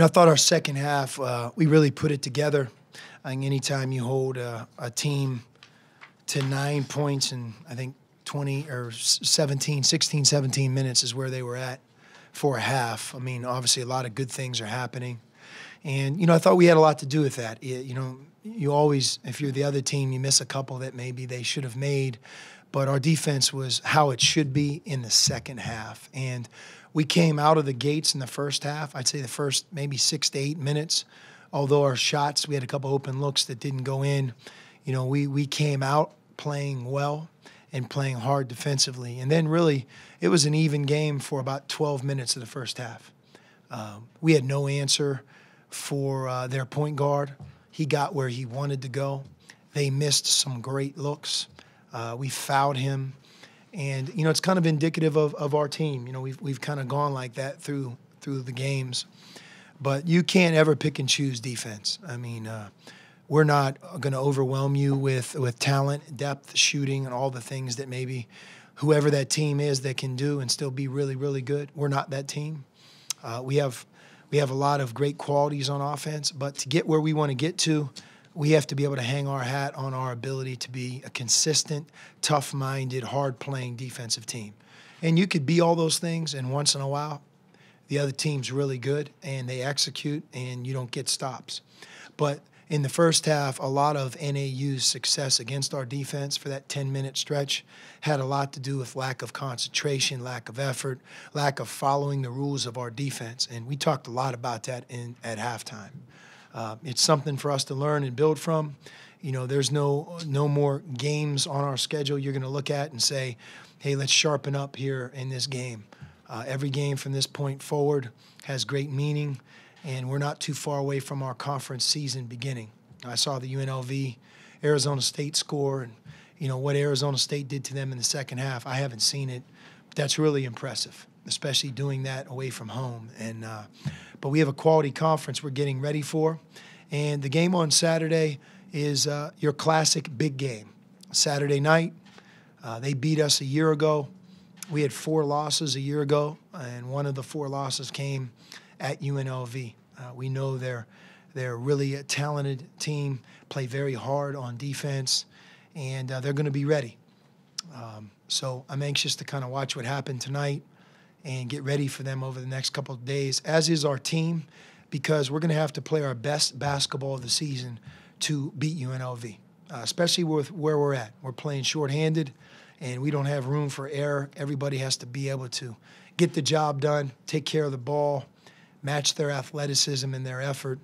I thought our second half, we really put it together. I think anytime you hold a team to 9 points in, I think, 20 or 17, 16, 17 minutes is where they were at for a half. I mean, obviously a lot of good things are happening. And, I thought we had a lot to do with that. You always, if you're the other team, you miss a couple that maybe they should have made. But our defense was how it should be in the second half. And we came out of the gates in the first half, I'd say the first maybe 6 to 8 minutes, although our shots, we had a couple open looks that didn't go in. We came out playing well and playing hard defensively. And then really it was an even game for about 12 minutes of the first half. We had no answer for their point guard. He got where he wanted to go. They missed some great looks. We fouled him. And, it's kind of indicative of our team. We've kind of gone like that through the games. But you can't ever pick and choose defense. I mean, we're not going to overwhelm you with talent, depth, shooting, and all the things that maybe whoever that team is that can do and still be really, really good. We're not that team. We have a lot of great qualities on offense, but to get where we want to get to, we have to be able to hang our hat on our ability to be a consistent, tough-minded, hard-playing defensive team. And you could be all those things, and once in a while, the other team's really good, and they execute, and you don't get stops. But in the first half, a lot of NAU's success against our defense for that 10-minute stretch had a lot to do with lack of concentration, lack of effort, lack of following the rules of our defense. And we talked a lot about that at halftime. It's something for us to learn and build from. There's no more games on our schedule you're going to look at and say, hey, let's sharpen up here in this game. Every game from this point forward has great meaning, and we're not too far away from our conference season beginning. I saw the UNLV Arizona State score, and what Arizona State did to them in the second half. I haven't seen it, but that's really impressive, especially doing that away from home. And but we have a quality conference we're getting ready for, and the game on Saturday is your classic big game. Saturday night, they beat us a year ago. We had 4 losses a year ago, and one of the 4 losses came at UNLV. We know they're really a talented team, play very hard on defense, and they're going to be ready. So I'm anxious to kind of watch what happened tonight and get ready for them over the next couple of days, as is our team, because we're going to have to play our best basketball of the season to beat UNLV, especially with where we're at. We're playing shorthanded, and we don't have room for error. Everybody has to be able to get the job done, take care of the ball, match their athleticism and their effort,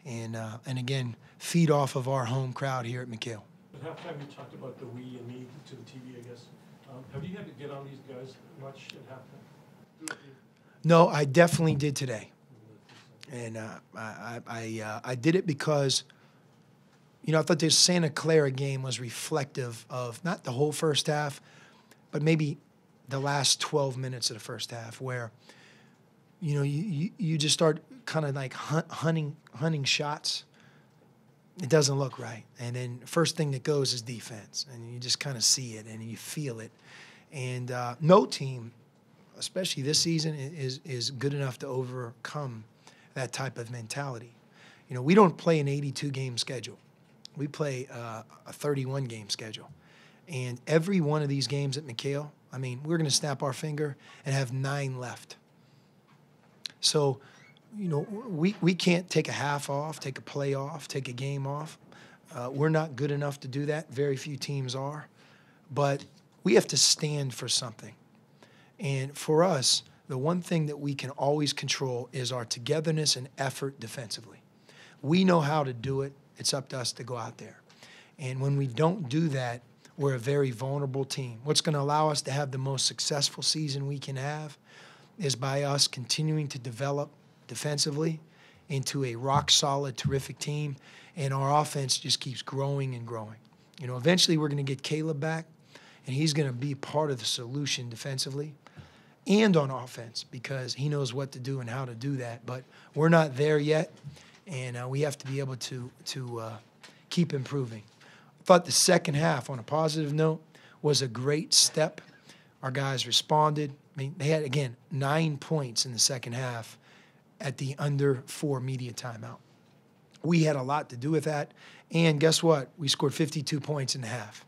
and again, feed off of our home crowd here at McHale. At halftime, you talked about the we and me to the TV, I guess. Have you had to get on these guys much at halftime? No, I definitely did today. And I did it because, I thought the Santa Clara game was reflective of not the whole first half, but maybe the last 12 minutes of the first half where, you just start kind of like hunting shots. It doesn't look right. And then first thing that goes is defense. And you just kind of see it and you feel it. And no team, especially this season, is good enough to overcome that type of mentality. We don't play an 82-game schedule. We play a 31-game schedule. And every one of these games at McHale, we're going to snap our finger and have 9 left. So, we can't take a half off, take a play off, take a game off. We're not good enough to do that. Very few teams are. But we have to stand for something. And for us, the one thing that we can always control is our togetherness and effort defensively. We know how to do it. It's up to us to go out there. And when we don't do that, we're a very vulnerable team. What's going to allow us to have the most successful season we can have is by us continuing to develop defensively into a rock-solid, terrific team, and our offense just keeps growing and growing. Eventually we're going to get Caleb back, and he's going to be part of the solution defensively and on offense because he knows what to do and how to do that. But we're not there yet, and we have to be able to keep improving. I thought the second half, on a positive note, was a great step. Our guys responded. They had, again, 9 points in the second half at the under 4 media timeout. We had a lot to do with that. And guess what? We scored 52 points in the half.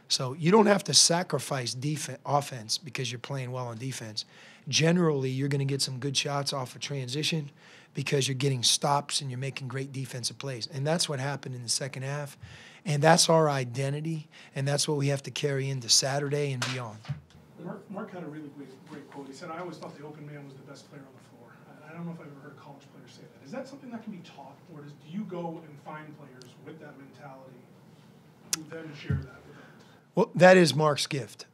So you don't have to sacrifice offense because you're playing well on defense. Generally, you're going to get some good shots off of transition because you're getting stops and you're making great defensive plays. And that's what happened in the second half. And that's our identity, and that's what we have to carry into Saturday and beyond. Mark had a really great quote. He said, "I always thought the open man was the best player on the floor." I don't know if I've ever heard a college player say that. Is that something that can be taught, or do you go and find players with that mentality who then share that with others? Well, that is Mark's gift.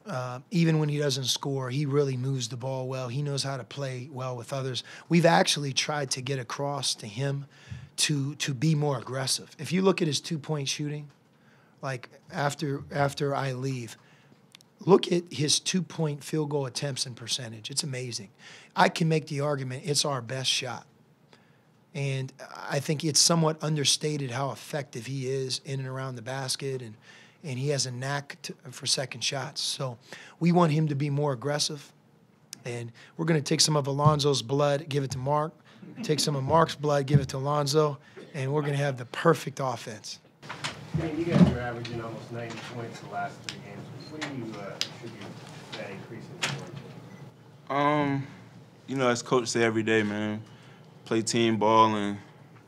Even when he doesn't score, he really moves the ball well. He knows how to play well with others. We've actually tried to get across to him to be more aggressive. If you look at his 2-point shooting, like after I leave, look at his 2-point field goal attempts and percentage. It's amazing. I can make the argument it's our best shot. And I think it's somewhat understated how effective he is in and around the basket, and he has a knack for second shots. So we want him to be more aggressive. And we're going to take some of Alonzo's blood, give it to Mark, take some of Mark's blood, give it to Alonzo, and we're going to have the perfect offense. I mean, you guys are averaging almost 90 points the last 3 games. What do you attribute that increase in scoring to? You know, as coach say every day, man, play team ball, and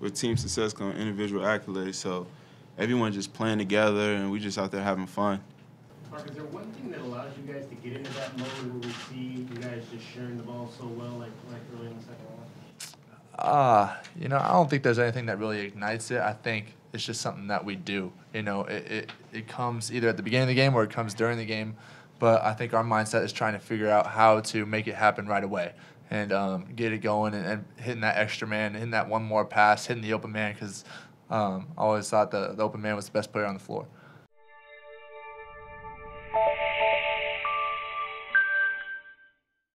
with team success comes individual accolades. So everyone just playing together, and we just out there having fun. Mark, is there one thing that allows you guys to get into that mode where we see you guys just sharing the ball so well, like early in the second half? You know, I don't think there's anything that really ignites it. I think it's just something that we do. You know, it comes either at the beginning of the game or it comes during the game. But I think our mindset is trying to figure out how to make it happen right away and get it going and hitting that extra man, hitting that one more pass, hitting the open man, because I always thought the open man was the best player on the floor.